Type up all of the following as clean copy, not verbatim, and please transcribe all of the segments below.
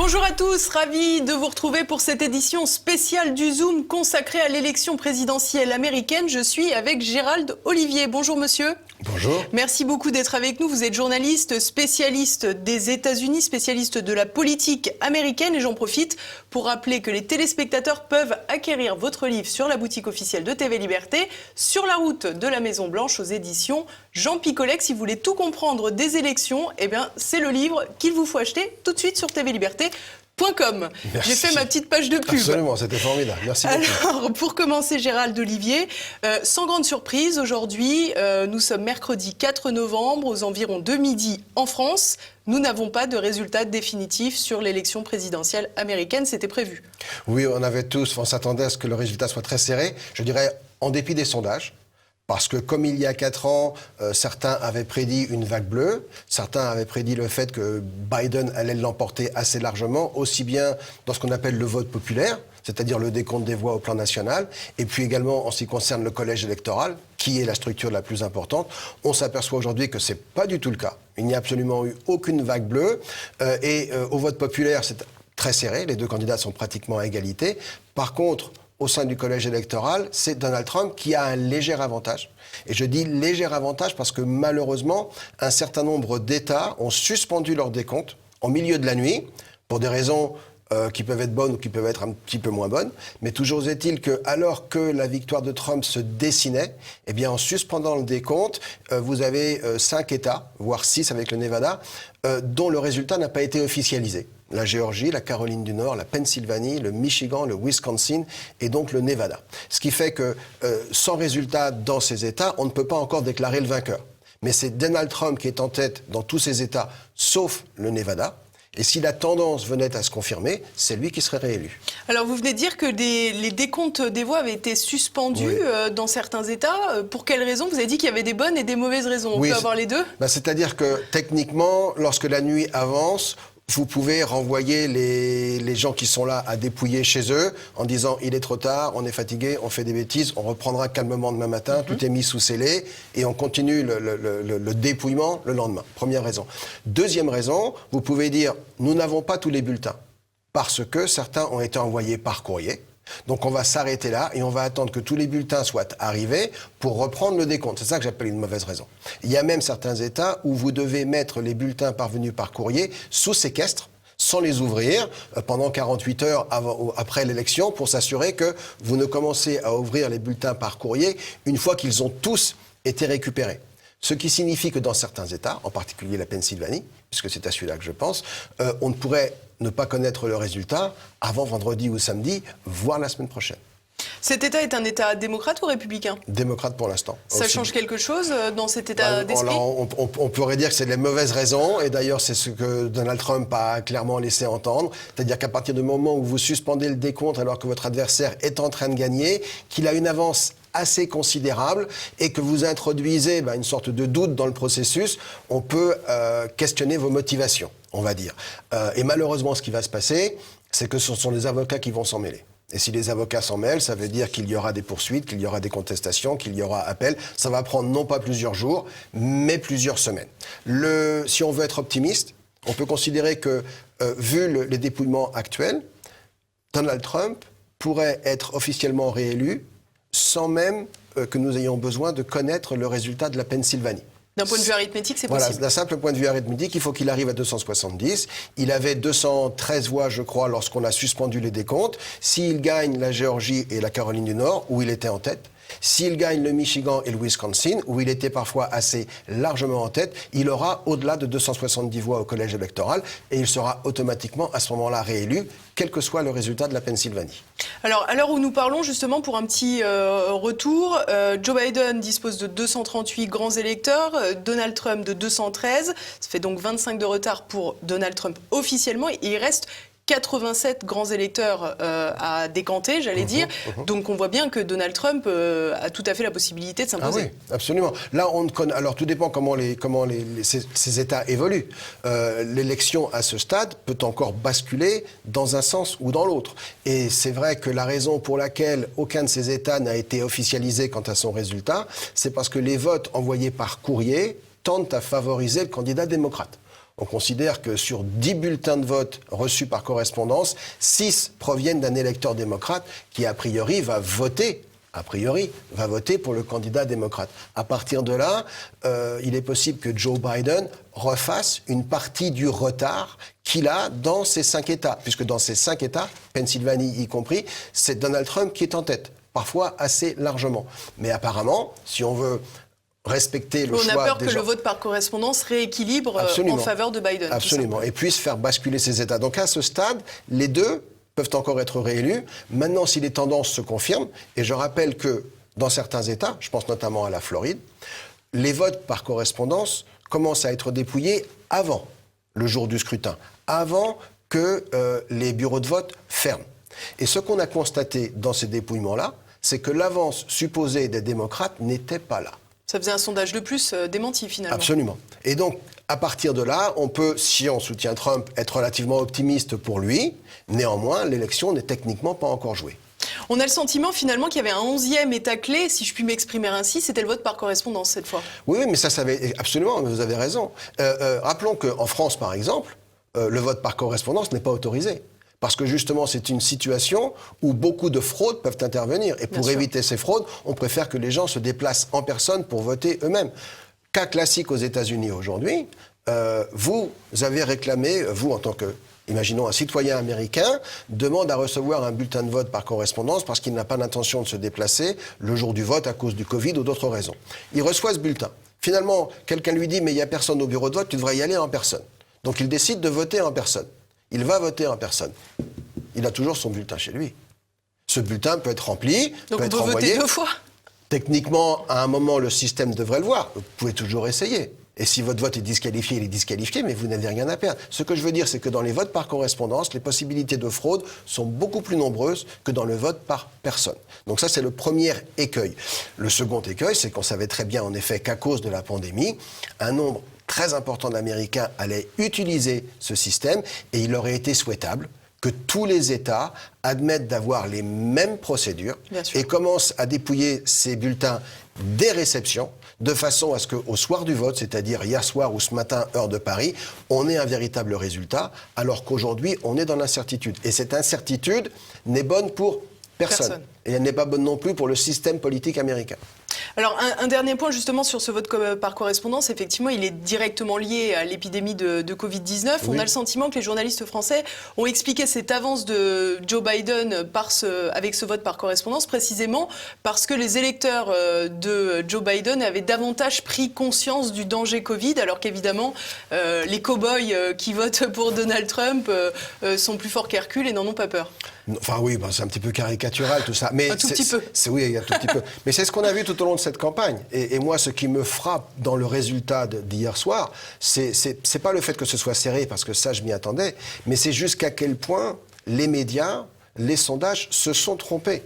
Bonjour à tous, ravi de vous retrouver pour cette édition spéciale du Zoom consacrée à l'élection présidentielle américaine. Je suis avec Gérald Olivier. Bonjour monsieur. Bonjour. Merci beaucoup d'être avec nous. Vous êtes journaliste, spécialiste des États-Unis, spécialiste de la politique américaine. Et j'en profite pour rappeler que les téléspectateurs peuvent acquérir votre livre sur la boutique officielle de TV Liberté, Sur la route de la Maison Blanche aux éditions Jean Picolec. Si vous voulez tout comprendre des élections, eh bien, c'est le livre qu'il vous faut acheter tout de suite sur tvliberté.com. J'ai fait ma petite page de pub. Absolument, c'était formidable. Merci beaucoup. Alors, pour commencer, Gérald Olivier, sans grande surprise, aujourd'hui, nous sommes mercredi 4 novembre, aux environs de midi en France. Nous n'avons pas de résultat définitif sur l'élection présidentielle américaine, c'était prévu. Oui, on s'attendait à ce que le résultat soit très serré, je dirais en dépit des sondages. Parce que comme il y a 4 ans, certains avaient prédit une vague bleue, certains avaient prédit le fait que Biden allait l'emporter assez largement, aussi bien dans ce qu'on appelle le vote populaire, c'est-à-dire le décompte des voix au plan national, et puis également en ce qui concerne le collège électoral, qui est la structure la plus importante. On s'aperçoit aujourd'hui que c'est pas du tout le cas. Il n'y a absolument eu aucune vague bleue, et au vote populaire, c'est très serré, les deux candidats sont pratiquement à égalité. Par contre, au sein du collège électoral, c'est Donald Trump qui a un léger avantage. Et je dis léger avantage parce que malheureusement, un certain nombre d'États ont suspendu leur décompte en milieu de la nuit, pour des raisons qui peuvent être bonnes ou qui peuvent être un petit peu moins bonnes. Mais toujours est-il que, alors que la victoire de Trump se dessinait, eh bien, en suspendant le décompte, vous avez 5 États, voire 6 avec le Nevada, dont le résultat n'a pas été officialisé. La Géorgie, la Caroline du Nord, la Pennsylvanie, le Michigan, le Wisconsin et donc le Nevada. Ce qui fait que sans résultat dans ces États, on ne peut pas encore déclarer le vainqueur. Mais c'est Donald Trump qui est en tête dans tous ces États, sauf le Nevada. Et si la tendance venait à se confirmer, c'est lui qui serait réélu. Alors vous venez de dire que les décomptes des voix avaient été suspendus dans certains États. Pour quelles raisons? Vous avez dit qu'il y avait des bonnes et des mauvaises raisons. On peut avoir les deux? C'est-à-dire que techniquement, lorsque la nuit avance, vous pouvez renvoyer les gens qui sont là à dépouiller chez eux en disant « il est trop tard, on est fatigué, on fait des bêtises, on reprendra calmement demain matin, tout est mis sous scellé et on continue le dépouillement le lendemain ». Première raison. Deuxième raison, vous pouvez dire « nous n'avons pas tous les bulletins parce que certains ont été envoyés par courrier ». Donc on va s'arrêter là et on va attendre que tous les bulletins soient arrivés pour reprendre le décompte. C'est ça que j'appelle une mauvaise raison. Il y a même certains États où vous devez mettre les bulletins parvenus par courrier sous séquestre, sans les ouvrir, pendant 48 heures après l'élection, pour s'assurer que vous ne commencez à ouvrir les bulletins par courrier une fois qu'ils ont tous été récupérés. Ce qui signifie que dans certains États, en particulier la Pennsylvanie, puisque c'est à celui-là que je pense, on ne pourrait ne pas connaître le résultat avant vendredi ou samedi, voire la semaine prochaine. Cet État est un État démocrate ou républicain? Démocrate pour l'instant. Ça change quelque chose dans cet état d'esprit? On pourrait dire que c'est les mauvaises raisons, et d'ailleurs c'est ce que Donald Trump a clairement laissé entendre, c'est-à-dire qu'à partir du moment où vous suspendez le décompte alors que votre adversaire est en train de gagner, qu'il a une avance assez considérable et que vous introduisez une sorte de doute dans le processus, on peut questionner vos motivations, on va dire. Et malheureusement, ce qui va se passer, c'est que ce sont les avocats qui vont s'en mêler. Et si les avocats s'en mêlent, ça veut dire qu'il y aura des poursuites, qu'il y aura des contestations, qu'il y aura appel. Ça va prendre non pas plusieurs jours, mais plusieurs semaines. Si on veut être optimiste, on peut considérer que, vu les dépouillements actuels, Donald Trump pourrait être officiellement réélu sans même que nous ayons besoin de connaître le résultat de la Pennsylvanie. D'un point de vue arithmétique, c'est possible. Voilà, d'un simple point de vue arithmétique, il faut qu'il arrive à 270. Il avait 213 voix, je crois, lorsqu'on a suspendu les décomptes. S'il gagne la Géorgie et la Caroline du Nord, où il était en tête, s'il gagne le Michigan et le Wisconsin, où il était parfois assez largement en tête, il aura au-delà de 270 voix au collège électoral et il sera automatiquement à ce moment-là réélu, quel que soit le résultat de la Pennsylvanie. Alors, à l'heure où nous parlons, justement, pour un petit retour, Joe Biden dispose de 238 grands électeurs, Donald Trump de 213, ça fait donc 25 de retard pour Donald Trump officiellement, et il reste 87 grands électeurs à décanter, j'allais dire. Donc on voit bien que Donald Trump a tout à fait la possibilité de s'imposer. Ah oui, absolument. Là, on connaît. Alors tout dépend comment ces États évoluent. L'élection à ce stade peut encore basculer dans un sens ou dans l'autre. Et c'est vrai que la raison pour laquelle aucun de ces États n'a été officialisé quant à son résultat, c'est parce que les votes envoyés par courrier tendent à favoriser le candidat démocrate. On considère que sur 10 bulletins de vote reçus par correspondance, 6 proviennent d'un électeur démocrate qui, a priori, va voter pour le candidat démocrate. À partir de là, il est possible que Joe Biden refasse une partie du retard qu'il a dans ces 5 États. Puisque dans ces 5 États, Pennsylvanie y compris, c'est Donald Trump qui est en tête. Parfois assez largement. Mais apparemment, si on veut respecter le choix des gens... On a peur que le vote par correspondance rééquilibre en faveur de Biden. Absolument, et puisse faire basculer ces États. Donc à ce stade, les deux peuvent encore être réélus. Maintenant, si les tendances se confirment, et je rappelle que dans certains États, je pense notamment à la Floride, les votes par correspondance commencent à être dépouillés avant le jour du scrutin, avant que les bureaux de vote ferment. Et ce qu'on a constaté dans ces dépouillements-là, c'est que l'avance supposée des démocrates n'était pas là. Ça faisait un sondage de plus démenti finalement. Absolument. Et donc, à partir de là, on peut, si on soutient Trump, être relativement optimiste pour lui. Néanmoins, l'élection n'est techniquement pas encore jouée. On a le sentiment finalement qu'il y avait un 11e État clé, si je puis m'exprimer ainsi, c'était le vote par correspondance cette fois. Oui, mais ça avait absolument, vous avez raison. Rappelons qu'en France, par exemple, le vote par correspondance n'est pas autorisé. Parce que justement, c'est une situation où beaucoup de fraudes peuvent intervenir. Et pour éviter ces fraudes, on préfère que les gens se déplacent en personne pour voter eux-mêmes. Cas classique aux États-Unis aujourd'hui, vous avez réclamé, vous en tant que, imaginons, un citoyen américain, demande à recevoir un bulletin de vote par correspondance parce qu'il n'a pas l'intention de se déplacer le jour du vote à cause du Covid ou d'autres raisons. Il reçoit ce bulletin. Finalement, quelqu'un lui dit « mais il n'y a personne au bureau de vote, tu devrais y aller en personne ». Donc il décide de voter en personne. Il va voter en personne. Il a toujours son bulletin chez lui. Ce bulletin peut être rempli, donc peut être on peut envoyé. voter 2 fois. Techniquement, à un moment, le système devrait le voir. Vous pouvez toujours essayer. Et si votre vote est disqualifié, il est disqualifié, mais vous n'avez rien à perdre. Ce que je veux dire, c'est que dans les votes par correspondance, les possibilités de fraude sont beaucoup plus nombreuses que dans le vote par personne. Donc ça, c'est le premier écueil. Le second écueil, c'est qu'on savait très bien, en effet, qu'à cause de la pandémie, un nombre très important d'Américains allaient utiliser ce système et il aurait été souhaitable que tous les États admettent d'avoir les mêmes procédures et commencent à dépouiller ces bulletins des réceptions de façon à ce qu'au soir du vote, c'est-à-dire hier soir ou ce matin, heure de Paris, on ait un véritable résultat, alors qu'aujourd'hui, on est dans l'incertitude. Et cette incertitude n'est bonne pour personne. Et elle n'est pas bonne non plus pour le système politique américain. Alors, un dernier point justement sur ce vote par correspondance, effectivement, il est directement lié à l'épidémie de Covid-19. Oui. On a le sentiment que les journalistes français ont expliqué cette avance de Joe Biden avec ce vote par correspondance, précisément parce que les électeurs de Joe Biden avaient davantage pris conscience du danger Covid, alors qu'évidemment, les cow-boys qui votent pour Donald Trump sont plus forts qu'Hercule et n'en ont pas peur. Enfin oui, c'est un petit peu caricatural tout ça. Mais un tout petit peu. Oui, un tout petit peu. Mais c'est ce qu'on a vu tout au long de cette campagne. Et moi, ce qui me frappe dans le résultat d'hier soir, c'est pas le fait que ce soit serré, parce que ça, je m'y attendais, mais c'est jusqu'à quel point les médias, les sondages se sont trompés.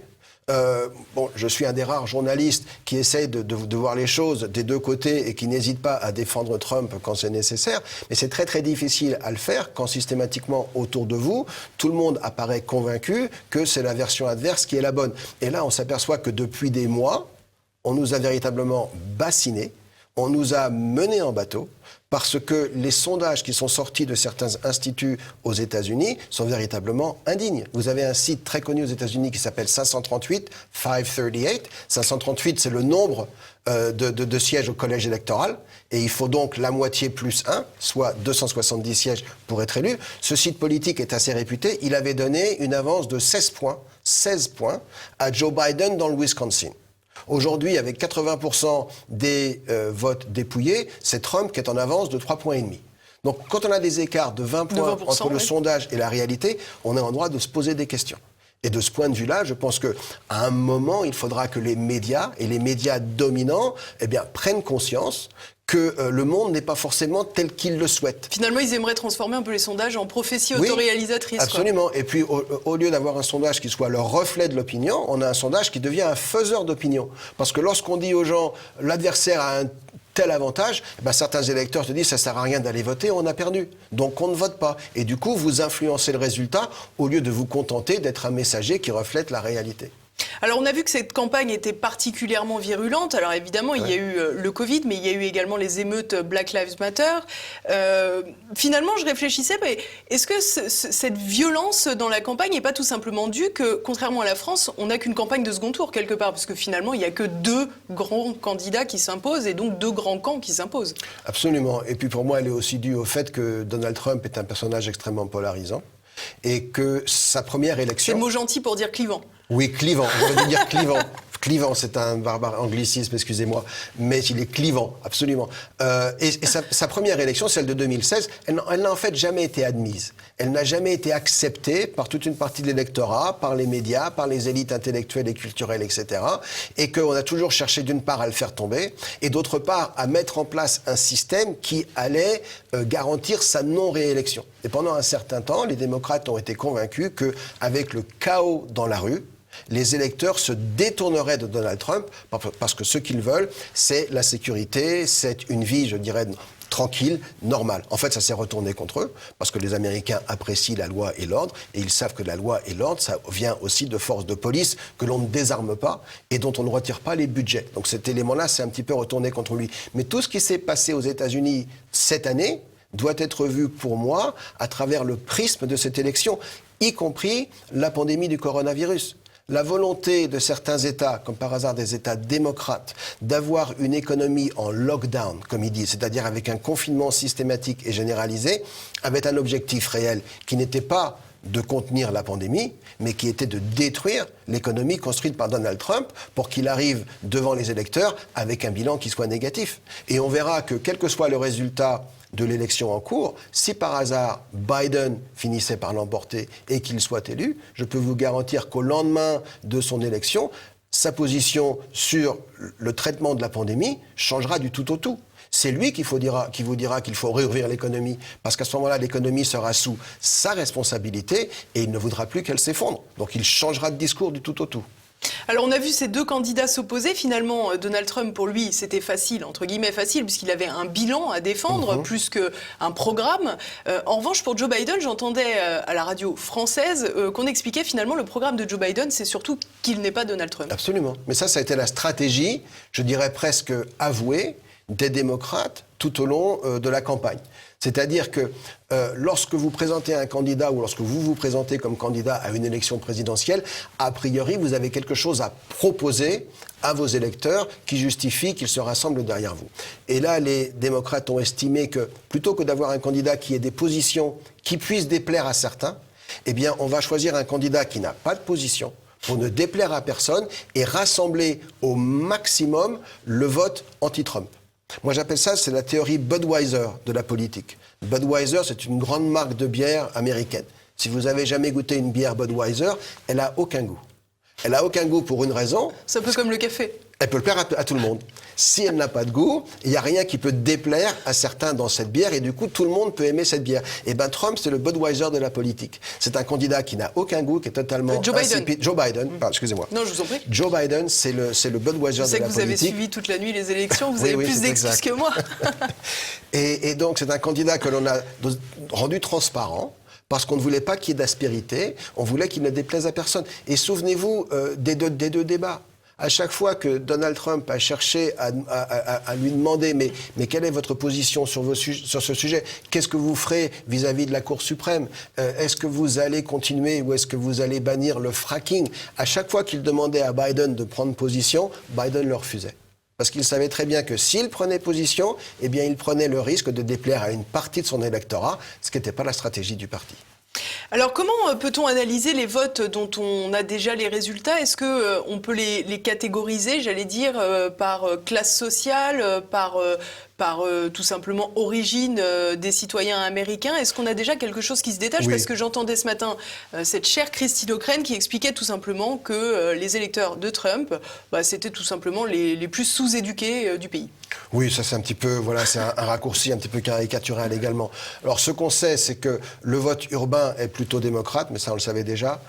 Je suis un des rares journalistes qui essaye de voir les choses des deux côtés et qui n'hésite pas à défendre Trump quand c'est nécessaire. Mais c'est très très difficile à le faire quand systématiquement autour de vous, tout le monde apparaît convaincu que c'est la version adverse qui est la bonne. Et là, on s'aperçoit que depuis des mois, on nous a véritablement bassinés, on nous a menés en bateau, parce que les sondages qui sont sortis de certains instituts aux États-Unis sont véritablement indignes. Vous avez un site très connu aux États-Unis qui s'appelle 538. 538, c'est le nombre de sièges au collège électoral, et il faut donc la moitié plus 1, soit 270 sièges pour être élu. Ce site politique est assez réputé. Il avait donné une avance de 16 points à Joe Biden dans le Wisconsin. Aujourd'hui, avec 80% des votes dépouillés, c'est Trump qui est en avance de 3,5 points. Donc, quand on a des écarts de 20 points entre le sondage et la réalité, on est en droit de se poser des questions. Et de ce point de vue-là, je pense qu'à un moment, il faudra que les médias, et les médias dominants, prennent conscience que le monde n'est pas forcément tel qu'ils le souhaitent. Finalement, ils aimeraient transformer un peu les sondages en prophétie autoréalisatrice. Oui, absolument. Quoi. Et puis, au lieu d'avoir un sondage qui soit le reflet de l'opinion, on a un sondage qui devient un faiseur d'opinion. Parce que lorsqu'on dit aux gens, l'adversaire a un tel avantage, certains électeurs te disent, ça ne sert à rien d'aller voter, on a perdu. Donc, on ne vote pas. Et du coup, vous influencez le résultat au lieu de vous contenter d'être un messager qui reflète la réalité. Alors on a vu que cette campagne était particulièrement virulente. Alors évidemment, il y a eu le Covid, mais il y a eu également les émeutes Black Lives Matter. Finalement, je réfléchissais, mais est-ce que cette violence dans la campagne n'est pas tout simplement due que, contrairement à la France, on n'a qu'une campagne de second tour quelque part, parce que finalement, il n'y a que 2 grands candidats qui s'imposent et donc 2 grands camps qui s'imposent. Absolument. Et puis pour moi, elle est aussi due au fait que Donald Trump est un personnage extrêmement polarisant et que sa première élection... C'est le mot gentil pour dire clivant. Oui, clivant. J'aurais dû dire clivant. Clivant, c'est un barbare anglicisme, excusez-moi, mais il est clivant, absolument. Et sa première élection, celle de 2016, elle n'a en fait jamais été admise. Elle n'a jamais été acceptée par toute une partie de l'électorat, par les médias, par les élites intellectuelles et culturelles, etc. Et qu'on a toujours cherché d'une part à le faire tomber, et d'autre part à mettre en place un système qui allait garantir sa non-réélection. Et pendant un certain temps, les démocrates ont été convaincus qu'avec le chaos dans la rue, les électeurs se détourneraient de Donald Trump parce que ce qu'ils veulent, c'est la sécurité, c'est une vie, je dirais, tranquille, normale. En fait, ça s'est retourné contre eux parce que les Américains apprécient la loi et l'ordre et ils savent que la loi et l'ordre, ça vient aussi de forces de police que l'on ne désarme pas et dont on ne retire pas les budgets. Donc cet élément-là, c'est un petit peu retourné contre lui. Mais tout ce qui s'est passé aux États-Unis cette année doit être vu pour moi à travers le prisme de cette élection, y compris la pandémie du coronavirus. La volonté de certains États, comme par hasard des États démocrates, d'avoir une économie en lockdown, comme ils disent, c'est-à-dire avec un confinement systématique et généralisé, avait un objectif réel qui n'était pas de contenir la pandémie, mais qui était de détruire l'économie construite par Donald Trump pour qu'il arrive devant les électeurs avec un bilan qui soit négatif. Et on verra que, quel que soit le résultat de l'élection en cours, si par hasard Biden finissait par l'emporter et qu'il soit élu, je peux vous garantir qu'au lendemain de son élection, sa position sur le traitement de la pandémie changera du tout au tout. C'est lui qui vous dira qu'il faut réouvrir l'économie, parce qu'à ce moment-là, l'économie sera sous sa responsabilité et il ne voudra plus qu'elle s'effondre. Donc il changera de discours du tout au tout. Alors on a vu ces 2 candidats s'opposer. Finalement, Donald Trump, pour lui, c'était facile, entre guillemets facile, puisqu'il avait un bilan à défendre, plus qu'un programme. En revanche, pour Joe Biden, j'entendais à la radio française qu'on expliquait finalement le programme de Joe Biden, c'est surtout qu'il n'est pas Donald Trump. Absolument. Mais ça a été la stratégie, je dirais presque avouée, des démocrates tout au long de la campagne. C'est-à-dire que lorsque vous présentez un candidat ou lorsque vous vous présentez comme candidat à une élection présidentielle, a priori, vous avez quelque chose à proposer à vos électeurs qui justifie qu'ils se rassemblent derrière vous. Et là, les démocrates ont estimé que plutôt que d'avoir un candidat qui ait des positions qui puissent déplaire à certains, eh bien, on va choisir un candidat qui n'a pas de position pour ne déplaire à personne et rassembler au maximum le vote anti-Trump. Moi, j'appelle ça, c'est la théorie Budweiser de la politique. Budweiser, c'est une grande marque de bière américaine. Si vous avez jamais goûté une bière Budweiser, elle a aucun goût. Elle a aucun goût pour une raison. C'est un peu comme le café. Elle peut le plaire à tout le monde. Si elle n'a pas de goût, il n'y a rien qui peut déplaire à certains dans cette bière et du coup, tout le monde peut aimer cette bière. Et bien, Trump, c'est le Budweiser de la politique. C'est un candidat qui n'a aucun goût, qui est totalement insipide. Joe Biden, excusez-moi. Non, je vous en prie. Joe Biden, c'est le Budweiser de la politique. Je sais que vous avez suivi toute la nuit les élections, vous avez plus d'excuses que moi. et donc, c'est un candidat que l'on a rendu transparent, parce qu'on ne voulait pas qu'il y ait d'aspérité, on voulait qu'il ne déplaise à personne. Et souvenez-vous des deux débats. À chaque fois que Donald Trump a cherché à lui demander mais quelle est votre position sur ce sujet? Qu'est-ce que vous ferez vis-à-vis de la Cour suprême? Est-ce que vous allez continuer ou est-ce que vous allez bannir le fracking? À chaque fois qu'il demandait à Biden de prendre position, Biden le refusait. Parce qu'il savait très bien que s'il prenait position, eh bien, il prenait le risque de déplaire à une partie de son électorat, ce qui n'était pas la stratégie du parti. Alors comment peut-on analyser les votes dont on a déjà les résultats? Est-ce qu'on peut les catégoriser, j'allais dire, par classe sociale, par tout simplement origine des citoyens américains? Est-ce qu'on a déjà quelque chose qui se détache? Oui. Parce que j'entendais ce matin cette chère Christine O'Crane qui expliquait tout simplement que les électeurs de Trump, c'était tout simplement les plus sous-éduqués du pays. Oui, ça c'est un petit peu, voilà, c'est un raccourci un petit peu caricatural également. Alors ce qu'on sait, c'est que le vote urbain est plutôt démocrate, mais ça on le savait déjà.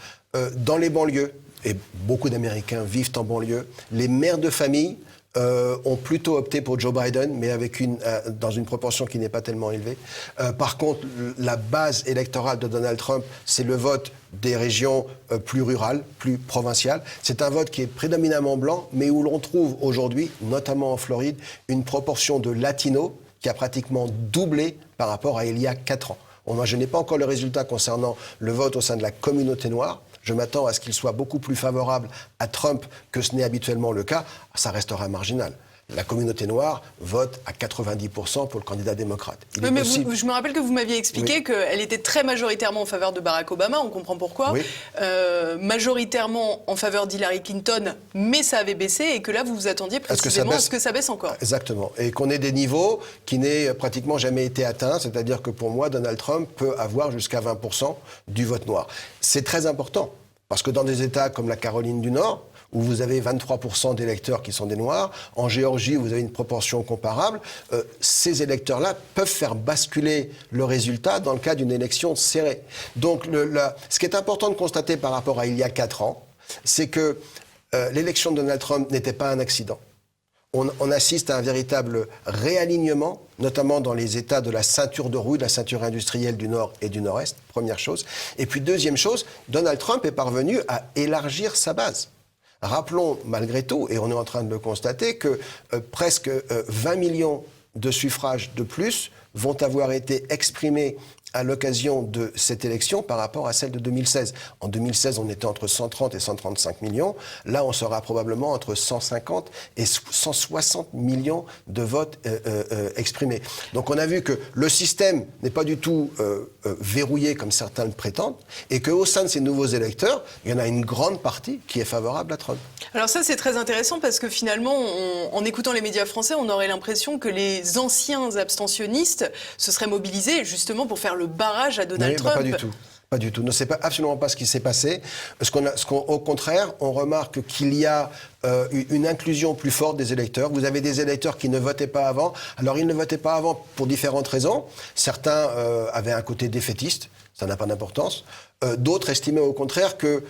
Dans les banlieues, et beaucoup d'Américains vivent en banlieue, les mères de famille ont plutôt opté pour Joe Biden, mais dans une proportion qui n'est pas tellement élevée. Par contre, la base électorale de Donald Trump, c'est le vote des régions plus rurales, plus provinciales. C'est un vote qui est prédominamment blanc, mais où l'on trouve aujourd'hui, notamment en Floride, une proportion de latinos qui a pratiquement doublé par rapport à il y a 4 ans. Moi, je n'ai pas encore le résultat concernant le vote au sein de la communauté noire. Je m'attends à ce qu'il soit beaucoup plus favorable à Trump que ce n'est habituellement le cas. Ça restera marginal. La communauté noire vote à 90% pour le candidat démocrate. Je me rappelle que vous m'aviez expliqué qu'elle était très majoritairement en faveur de Barack Obama, on comprend pourquoi, majoritairement en faveur d'Hillary Clinton, mais ça avait baissé, et que là vous vous attendiez précisément à ce que ça baisse encore. Exactement, et qu'on ait des niveaux qui n'aient pratiquement jamais été atteints, c'est-à-dire que pour moi, Donald Trump peut avoir jusqu'à 20% du vote noir. C'est très important, parce que dans des États comme la Caroline du Nord, où vous avez 23% d'électeurs qui sont des Noirs, en Géorgie, où vous avez une proportion comparable, ces électeurs-là peuvent faire basculer le résultat dans le cas d'une élection serrée. Donc, ce qui est important de constater par rapport à il y a 4 ans, c'est que l'élection de Donald Trump n'était pas un accident. On assiste à un véritable réalignement, notamment dans les États de la ceinture de roue, de la ceinture industrielle du Nord et du Nord-Est, première chose. Et puis, deuxième chose, Donald Trump est parvenu à élargir sa base. Rappelons malgré tout, et on est en train de le constater, que presque 20 millions de suffrages de plus vont avoir été exprimés à l'occasion de cette élection par rapport à celle de 2016. En 2016, on était entre 130 et 135 millions. Là, on sera probablement entre 150 et 160 millions de votes exprimés. Donc on a vu que le système n'est pas du tout verrouillé comme certains le prétendent, et qu'au sein de ces nouveaux électeurs, il y en a une grande partie qui est favorable à Trump. Alors ça, c'est très intéressant parce que finalement, en écoutant les médias français, on aurait l'impression que les anciens abstentionnistes se seraient mobilisés justement pour faire le barrage à Donald Trump. Pas du tout. Pas du tout. Ne sait absolument pas ce qui s'est passé. Au contraire, on remarque qu'il y a une inclusion plus forte des électeurs. Vous avez des électeurs qui ne votaient pas avant. Alors, ils ne votaient pas avant pour différentes raisons. Certains avaient un côté défaitiste. Ça n'a pas d'importance. D'autres estimaient au contraire que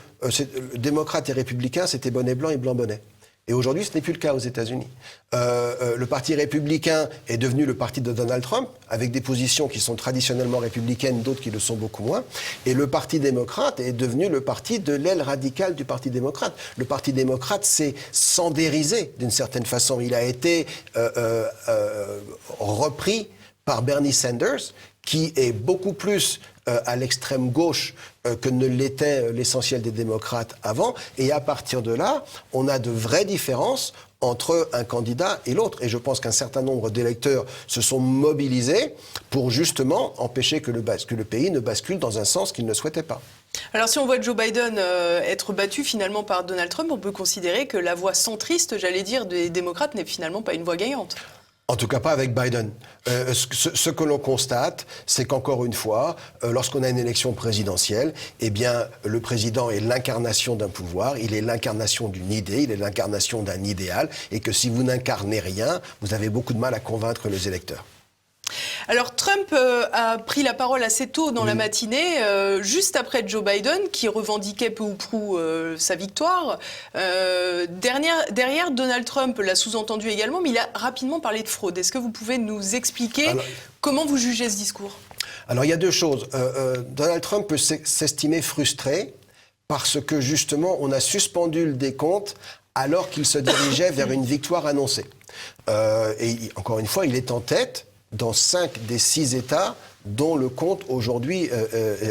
démocrates et républicains, c'était bonnet blanc et blanc bonnet. Et aujourd'hui, ce n'est plus le cas aux États-Unis. Le parti républicain est devenu le parti de Donald Trump, avec des positions qui sont traditionnellement républicaines, d'autres qui le sont beaucoup moins. Et le parti démocrate est devenu le parti de l'aile radicale du parti démocrate. Le parti démocrate s'est sandérisé d'une certaine façon. Il a été repris par Bernie Sanders, qui est beaucoup plus à l'extrême gauche que ne l'était l'essentiel des démocrates avant. Et à partir de là, on a de vraies différences entre un candidat et l'autre. Et je pense qu'un certain nombre d'électeurs se sont mobilisés pour justement empêcher que le pays ne bascule dans un sens qu'ils ne souhaitaient pas. Alors si on voit Joe Biden être battu finalement par Donald Trump, on peut considérer que la voie centriste, j'allais dire, des démocrates n'est finalement pas une voie gagnante. En tout cas, pas avec Biden. Ce que l'on constate, c'est qu'encore une fois, lorsqu'on a une élection présidentielle, eh bien, le président est l'incarnation d'un pouvoir, il est l'incarnation d'une idée, il est l'incarnation d'un idéal, et que si vous n'incarnez rien, vous avez beaucoup de mal à convaincre les électeurs. Alors Trump a pris la parole assez tôt dans la matinée, juste après Joe Biden, qui revendiquait peu ou prou sa victoire. Derrière, Donald Trump l'a sous-entendu également, mais il a rapidement parlé de fraude. Est-ce que vous pouvez nous expliquer comment vous jugez ce discours ? Alors il y a deux choses. Donald Trump peut s'estimer frustré parce que justement on a suspendu le décompte alors qu'il se dirigeait vers une victoire annoncée. Et encore une fois, il est en tête dans 5 des 6 États dont le compte aujourd'hui,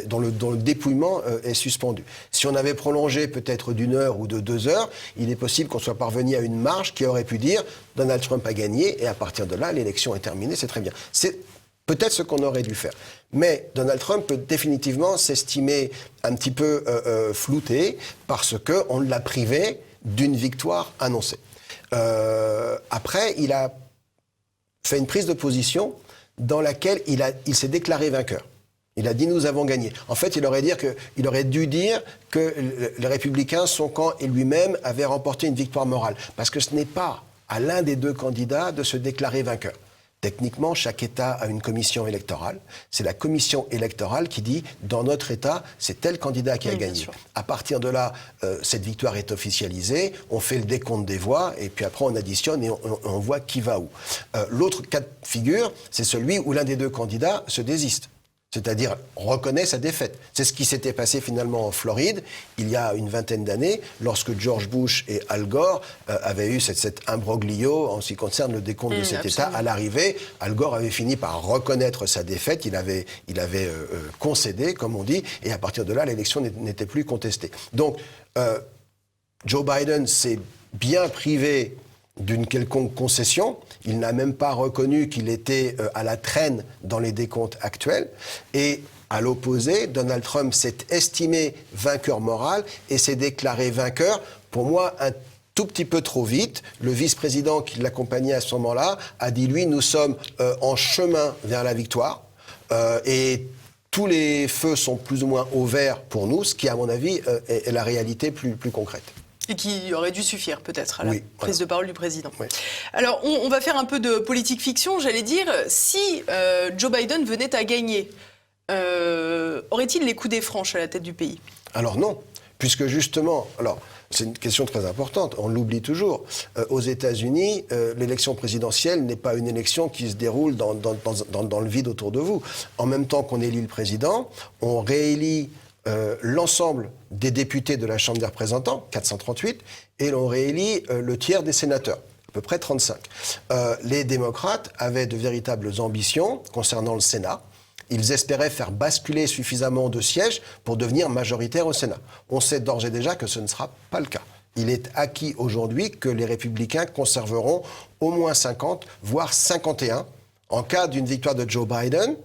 dont le dépouillement est suspendu. Si on avait prolongé peut-être d'1 heure ou de 2 heures, il est possible qu'on soit parvenu à une marge qui aurait pu dire Donald Trump a gagné et à partir de là, l'élection est terminée, c'est très bien. C'est peut-être ce qu'on aurait dû faire. Mais Donald Trump peut définitivement s'estimer un petit peu flouté parce qu'on l'a privé d'une victoire annoncée. Après, il a fait une prise de position dans laquelle il s'est déclaré vainqueur. Il a dit « nous avons gagné ». En fait, il aurait dû dire que les Républicains, son camp et lui-même avaient remporté une victoire morale. Parce que ce n'est pas à l'un des deux candidats de se déclarer vainqueur. Techniquement, chaque État a une commission électorale. C'est la commission électorale qui dit, dans notre État, c'est tel candidat qui a gagné. À partir de là, cette victoire est officialisée, on fait le décompte des voix, et puis après on additionne et on voit qui va où. L'autre cas de figure, c'est celui où l'un des deux candidats se désiste. C'est-à-dire reconnaît sa défaite. C'est ce qui s'était passé finalement en Floride il y a une vingtaine d'années, lorsque George Bush et Al Gore avaient eu cet imbroglio en ce qui concerne le décompte de cet État. À l'arrivée, Al Gore avait fini par reconnaître sa défaite, il avait concédé, comme on dit, et à partir de là, l'élection n'était plus contestée. Donc, Joe Biden s'est bien privé d'une quelconque concession. Il n'a même pas reconnu qu'il était à la traîne dans les décomptes actuels. Et à l'opposé, Donald Trump s'est estimé vainqueur moral et s'est déclaré vainqueur, pour moi, un tout petit peu trop vite. Le vice-président qui l'accompagnait à ce moment-là a dit, lui, nous sommes en chemin vers la victoire. Et tous les feux sont plus ou moins au vert pour nous, ce qui, à mon avis, est la réalité plus concrète. Et qui aurait dû suffire peut-être à la prise de parole du président. Oui. Alors on va faire un peu de politique fiction, j'allais dire. Si Joe Biden venait à gagner, aurait-il les coups des franches à la tête du pays ? Alors non, puisque justement, c'est une question très importante, on l'oublie toujours. Aux États-Unis, l'élection présidentielle n'est pas une élection qui se déroule dans le vide autour de vous. En même temps qu'on élit le président, on réélit l'ensemble des députés de la Chambre des représentants, 438, et l'on réélit le tiers des sénateurs, à peu près 35. Les démocrates avaient de véritables ambitions concernant le Sénat. Ils espéraient faire basculer suffisamment de sièges pour devenir majoritaires au Sénat. On sait d'ores et déjà que ce ne sera pas le cas. Il est acquis aujourd'hui que les républicains conserveront au moins 50, voire 51. En cas d'une victoire de Joe Biden,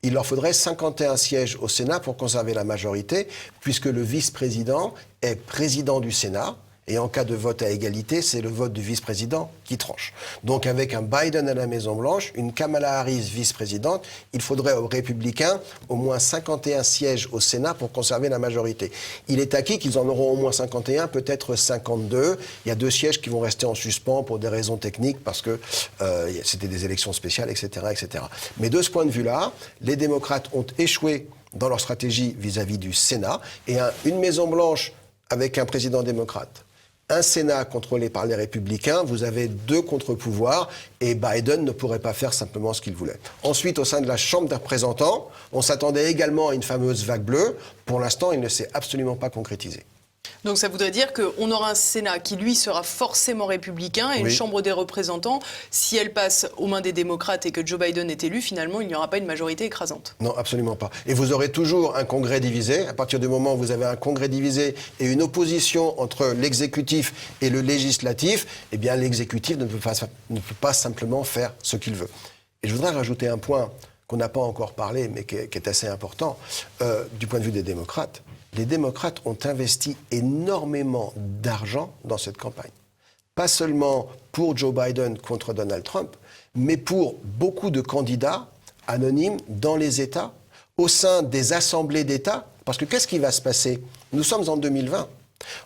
il leur faudrait 51 sièges au Sénat pour conserver la majorité, puisque le vice-président est président du Sénat, et en cas de vote à égalité, c'est le vote du vice-président qui tranche. Donc avec un Biden à la Maison-Blanche, une Kamala Harris vice-présidente, il faudrait aux Républicains au moins 51 sièges au Sénat pour conserver la majorité. Il est acquis qu'ils en auront au moins 51, peut-être 52. Il y a 2 sièges qui vont rester en suspens pour des raisons techniques, parce que c'était des élections spéciales, etc., etc. Mais de ce point de vue-là, les démocrates ont échoué dans leur stratégie vis-à-vis du Sénat, et une Maison-Blanche avec un président démocrate, un Sénat contrôlé par les Républicains, vous avez 2 contre-pouvoirs et Biden ne pourrait pas faire simplement ce qu'il voulait. Ensuite, au sein de la Chambre des représentants, on s'attendait également à une fameuse vague bleue. Pour l'instant, il ne s'est absolument pas concrétisé. Donc ça voudrait dire qu'on aura un Sénat qui, lui, sera forcément républicain et une Chambre des représentants, si elle passe aux mains des démocrates et que Joe Biden est élu, finalement, il n'y aura pas une majorité écrasante. Non, absolument pas. Et vous aurez toujours un Congrès divisé. À partir du moment où vous avez un Congrès divisé et une opposition entre l'exécutif et le législatif, eh bien l'exécutif ne peut pas simplement faire ce qu'il veut. Et je voudrais rajouter un point qu'on n'a pas encore parlé, mais qui est assez important, du point de vue des démocrates. Les démocrates ont investi énormément d'argent dans cette campagne. Pas seulement pour Joe Biden contre Donald Trump, mais pour beaucoup de candidats anonymes dans les États, au sein des assemblées d'États. Parce que qu'est-ce qui va se passer ? Nous sommes en 2020.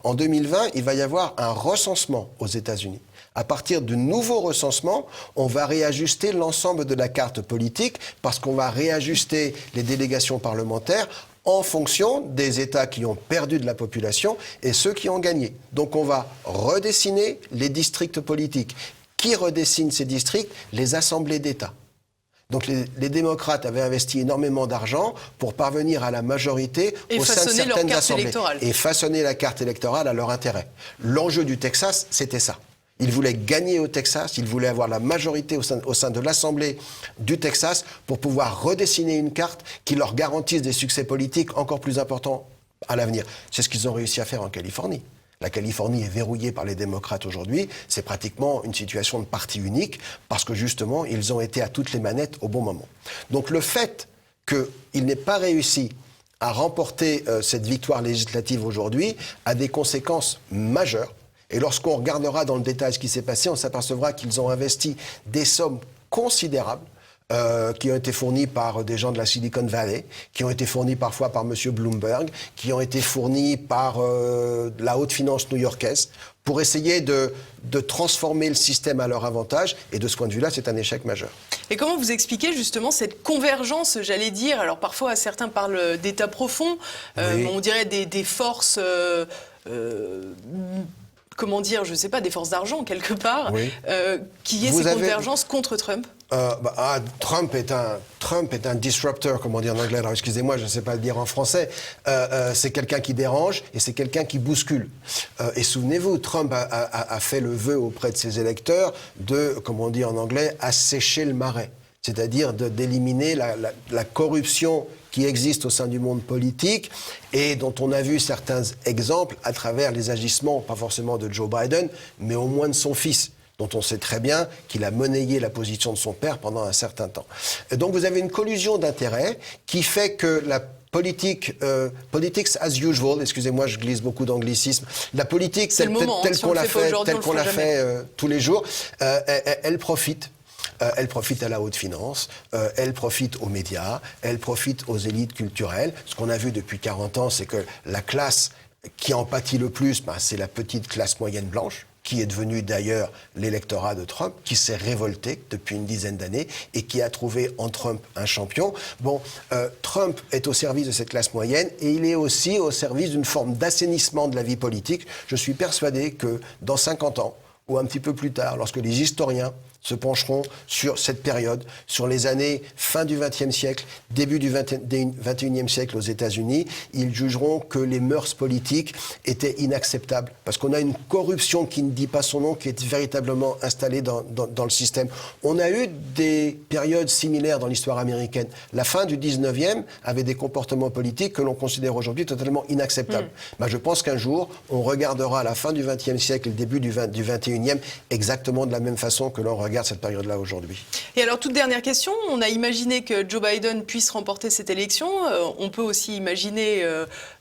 En 2020, il va y avoir un recensement aux États-Unis. À partir de nouveaux recensements, on va réajuster l'ensemble de la carte politique, parce qu'on va réajuster les délégations parlementaires en fonction des États qui ont perdu de la population et ceux qui ont gagné. Donc on va redessiner les districts politiques. Qui redessine ces districts ? Les assemblées d'États. Donc les démocrates avaient investi énormément d'argent pour parvenir à la majorité au sein de certaines assemblées. Et façonner la carte électorale à leur intérêt. L'enjeu du Texas, c'était ça. Ils voulaient gagner au Texas, ils voulaient avoir la majorité au sein de l'Assemblée du Texas pour pouvoir redessiner une carte qui leur garantisse des succès politiques encore plus importants à l'avenir. C'est ce qu'ils ont réussi à faire en Californie. La Californie est verrouillée par les démocrates aujourd'hui. C'est pratiquement une situation de parti unique parce que justement, ils ont été à toutes les manettes au bon moment. Donc le fait qu'ils n'aient pas réussi à remporter cette victoire législative aujourd'hui a des conséquences majeures. Et lorsqu'on regardera dans le détail ce qui s'est passé, on s'apercevra qu'ils ont investi des sommes considérables qui ont été fournis par des gens de la Silicon Valley, qui ont été fournis parfois par M. Bloomberg, qui ont été fournis par la haute finance new-yorkaise, pour essayer de transformer le système à leur avantage. Et de ce point de vue-là, c'est un échec majeur. Et comment vous expliquez justement cette convergence, j'allais dire, alors parfois certains parlent d'État profond, Oui. on dirait des forces... comment dire, je ne sais pas, des forces d'argent quelque part, Oui. qui est ces convergences contre Trump. Trump est un disruptor, comme on dit en anglais. Alors excusez-moi, je ne sais pas le dire en français. C'est quelqu'un qui dérange et c'est quelqu'un qui bouscule. Et souvenez-vous, Trump a fait le vœu auprès de ses électeurs de, comme on dit en anglais, assécher le marais. C'est-à-dire d'éliminer la corruption qui existe au sein du monde politique et dont on a vu certains exemples à travers les agissements, pas forcément de Joe Biden, mais au moins de son fils, dont on sait très bien qu'il a monnayé la position de son père pendant un certain temps. Et donc vous avez une collusion d'intérêts qui fait que la politics as usual, excusez-moi, je glisse beaucoup d'anglicismes, la politique telle qu'on l'a fait tous les jours, elle profite. Elle profite à la haute finance, elle profite aux médias, elle profite aux élites culturelles. Ce qu'on a vu depuis 40 ans, c'est que la classe qui en pâtit le plus, c'est la petite classe moyenne blanche, qui est devenue d'ailleurs l'électorat de Trump, qui s'est révolté depuis une dizaine d'années et qui a trouvé en Trump un champion. Trump est au service de cette classe moyenne et il est aussi au service d'une forme d'assainissement de la vie politique. Je suis persuadé que dans 50 ans, ou un petit peu plus tard, lorsque les historiens se pencheront sur cette période, sur les années fin du XXe siècle, début du XXIe siècle aux États-Unis, ils jugeront que les mœurs politiques étaient inacceptables. Parce qu'on a une corruption qui ne dit pas son nom, qui est véritablement installée dans le système. On a eu des périodes similaires dans l'histoire américaine. La fin du XIXe avait des comportements politiques que l'on considère aujourd'hui totalement inacceptables. Je pense qu'un jour, on regardera la fin du XXe siècle et le début du XXIe exactement de la même façon que l'on regarde cette période-là aujourd'hui. Et alors, toute dernière question, on a imaginé que Joe Biden puisse remporter cette élection. On peut aussi imaginer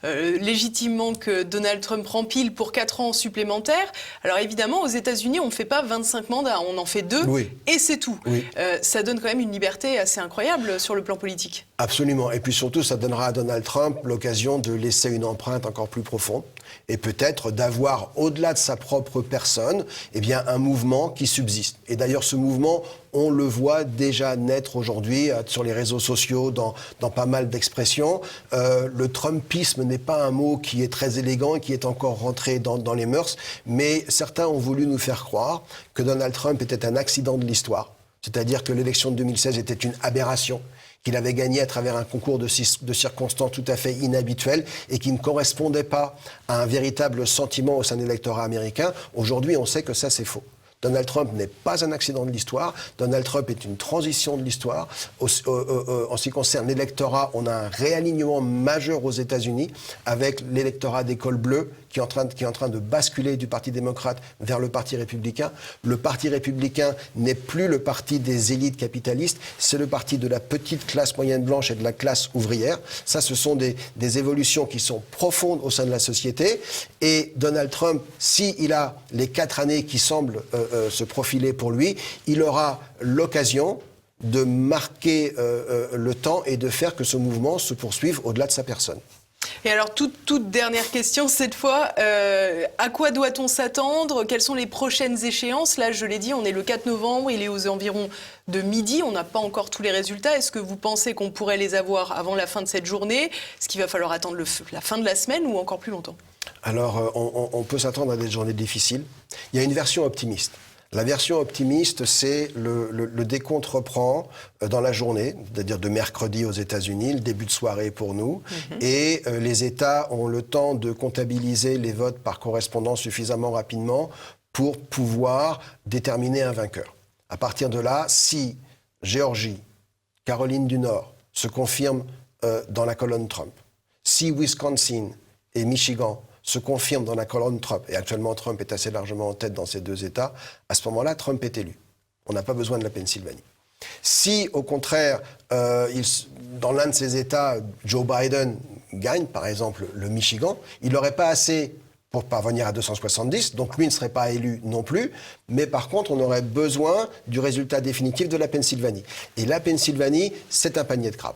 légitimement que Donald Trump rempile pour 4 ans supplémentaires. Alors évidemment, aux États-Unis, on ne fait pas 25 mandats, on en fait 2 et c'est tout. Oui. Ça donne quand même une liberté assez incroyable sur le plan politique. Absolument. Et puis surtout, ça donnera à Donald Trump l'occasion de laisser une empreinte encore plus profonde et peut-être d'avoir, au-delà de sa propre personne, un mouvement qui subsiste. Et d'ailleurs, ce mouvement, on le voit déjà naître aujourd'hui sur les réseaux sociaux, dans pas mal d'expressions. Le Trumpisme n'est pas un mot qui est très élégant et qui est encore rentré dans les mœurs, mais certains ont voulu nous faire croire que Donald Trump était un accident de l'histoire, c'est-à-dire que l'élection de 2016 était une aberration, qu'il avait gagné à travers un concours de circonstances tout à fait inhabituel et qui ne correspondait pas à un véritable sentiment au sein de l'électorat américain. Aujourd'hui, on sait que ça, c'est faux. Donald Trump n'est pas un accident de l'histoire. Donald Trump est une transition de l'histoire. En ce qui concerne l'électorat, on a un réalignement majeur aux États-Unis avec l'électorat des cols bleus qui est en train de basculer du Parti démocrate vers le Parti républicain. Le Parti républicain n'est plus le parti des élites capitalistes, c'est le parti de la petite classe moyenne blanche et de la classe ouvrière. Ça, ce sont des évolutions qui sont profondes au sein de la société. Et Donald Trump, s'il a les 4 années qui semblent se profiler pour lui, il aura l'occasion de marquer le temps et de faire que ce mouvement se poursuive au-delà de sa personne. Et alors, toute dernière question cette fois, à quoi doit-on s'attendre? Quelles sont les prochaines échéances? Là, je l'ai dit, on est le 4 novembre, il est aux environs de midi, on n'a pas encore tous les résultats. Est-ce que vous pensez qu'on pourrait les avoir avant la fin de cette journée? Est-ce qu'il va falloir attendre la fin de la semaine ou encore plus longtemps? Alors, on peut s'attendre à des journées difficiles. Il y a une version optimiste. La version optimiste, c'est le décompte reprend dans la journée, c'est-à-dire de mercredi aux États-Unis, le début de soirée pour nous, et les États ont le temps de comptabiliser les votes par correspondance suffisamment rapidement pour pouvoir déterminer un vainqueur. À partir de là, si Géorgie, Caroline du Nord se confirment dans la colonne Trump, si Wisconsin et Michigan se confirme dans la colonne Trump, et actuellement Trump est assez largement en tête dans ces 2 États, à ce moment-là, Trump est élu. On n'a pas besoin de la Pennsylvanie. Si, au contraire, dans l'un de ces États, Joe Biden gagne, par exemple le Michigan, il n'aurait pas assez pour parvenir à 270, donc lui ne serait pas élu non plus, mais par contre on aurait besoin du résultat définitif de la Pennsylvanie. Et la Pennsylvanie, c'est un panier de crabes.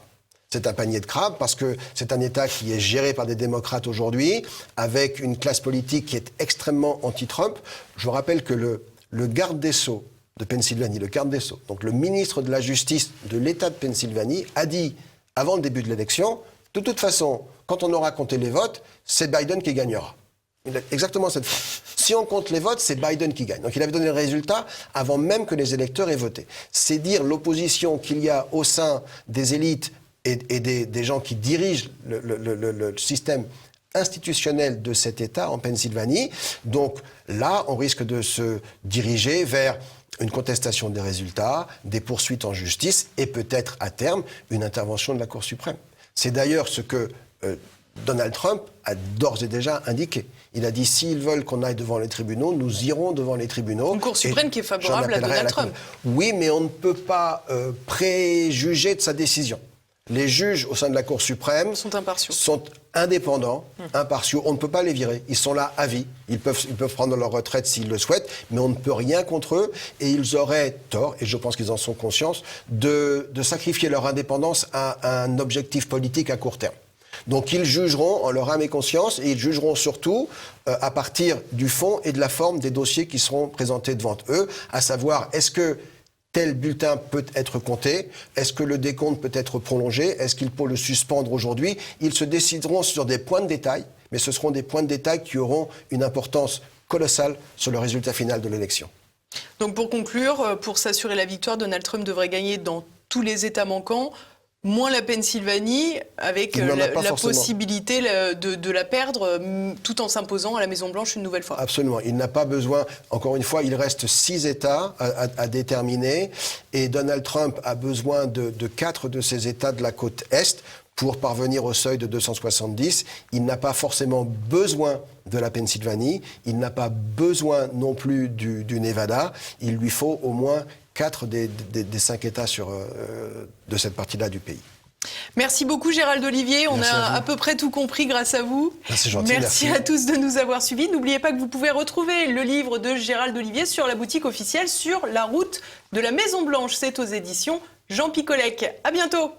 C'est un panier de crabes parce que c'est un État qui est géré par des démocrates aujourd'hui, avec une classe politique qui est extrêmement anti-Trump. Je vous rappelle que le garde des Sceaux de Pennsylvanie, le garde des Sceaux, donc le ministre de la Justice de l'État de Pennsylvanie, a dit, avant le début de l'élection, de toute façon, quand on aura compté les votes, c'est Biden qui gagnera. Il a exactement cette phrase. Si on compte les votes, c'est Biden qui gagne. Donc il avait donné le résultat avant même que les électeurs aient voté. C'est dire l'opposition qu'il y a au sein des élites et des gens qui dirigent le système institutionnel de cet État en Pennsylvanie. Donc là, on risque de se diriger vers une contestation des résultats, des poursuites en justice et peut-être à terme une intervention de la Cour suprême. C'est d'ailleurs ce que Donald Trump a d'ores et déjà indiqué. Il a dit, s'ils veulent qu'on aille devant les tribunaux, nous irons devant les tribunaux. Une Cour suprême qui est favorable à Donald Trump. Oui, mais on ne peut pas préjuger de sa décision. Les juges au sein de la Cour suprême sont impartiaux. Sont indépendants, impartiaux. On ne peut pas les virer. Ils sont là à vie. Ils peuvent prendre leur retraite s'ils le souhaitent, mais on ne peut rien contre eux. Et ils auraient tort, et je pense qu'ils en sont conscients, de sacrifier leur indépendance à un objectif politique à court terme. Donc ils jugeront en leur âme et conscience, et ils jugeront surtout à partir du fond et de la forme des dossiers qui seront présentés devant eux, à savoir, est-ce que tel bulletin peut être compté? Est-ce que le décompte peut être prolongé? Est-ce qu'il faut le suspendre aujourd'hui? Ils se décideront sur des points de détail, mais ce seront des points de détail qui auront une importance colossale sur le résultat final de l'élection. Donc pour conclure, pour s'assurer la victoire, Donald Trump devrait gagner dans tous les États manquants, moins la Pennsylvanie, avec la possibilité de la perdre tout en s'imposant à la Maison-Blanche une nouvelle fois. Absolument. Il n'a pas besoin, encore une fois, il reste 6 États à déterminer et Donald Trump a besoin de 4 de ces États de la côte Est pour parvenir au seuil de 270. Il n'a pas forcément besoin de la Pennsylvanie, il n'a pas besoin non plus du Nevada. Il lui faut au moins 4 des 5 États de cette partie-là du pays. Merci beaucoup Gérald Olivier, on a à peu près tout compris grâce à vous. C'est gentil, merci à tous de nous avoir suivis. N'oubliez pas que vous pouvez retrouver le livre de Gérald Olivier sur la boutique officielle Sur la route de la Maison Blanche. C'est aux éditions Jean Picolec. À bientôt.